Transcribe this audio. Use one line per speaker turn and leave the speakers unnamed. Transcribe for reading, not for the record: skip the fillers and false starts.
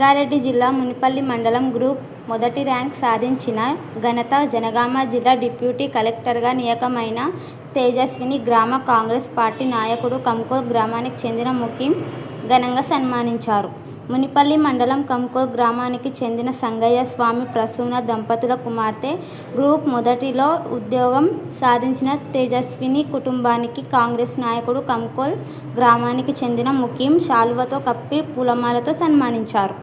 రంగారెడ్డి జిల్లా మునిపల్లి మండలం గ్రూప్ మొదటి ర్యాంక్ సాధించిన ఘనత జనగామ జిల్లా డిప్యూటీ కలెక్టర్గా నియామకమైన తేజస్విని గ్రామ కాంగ్రెస్ పార్టీ నాయకుడు కంకోల్ గ్రామానికి చెందిన ముకీం ఘనంగా సన్మానించారు. మునిపల్లి మండలం కంకోల్ గ్రామానికి చెందిన సంగయ్య స్వామి ప్రసూన దంపతుల కుమార్తె. గ్రూప్ మొదటిలో ఉద్యోగం సాధించిన తేజస్విని కుటుంబానికి కాంగ్రెస్ నాయకుడు కంకోల్ గ్రామానికి చెందిన ముకీం శాలువాతో కప్పి పూలమాలతో సన్మానించారు.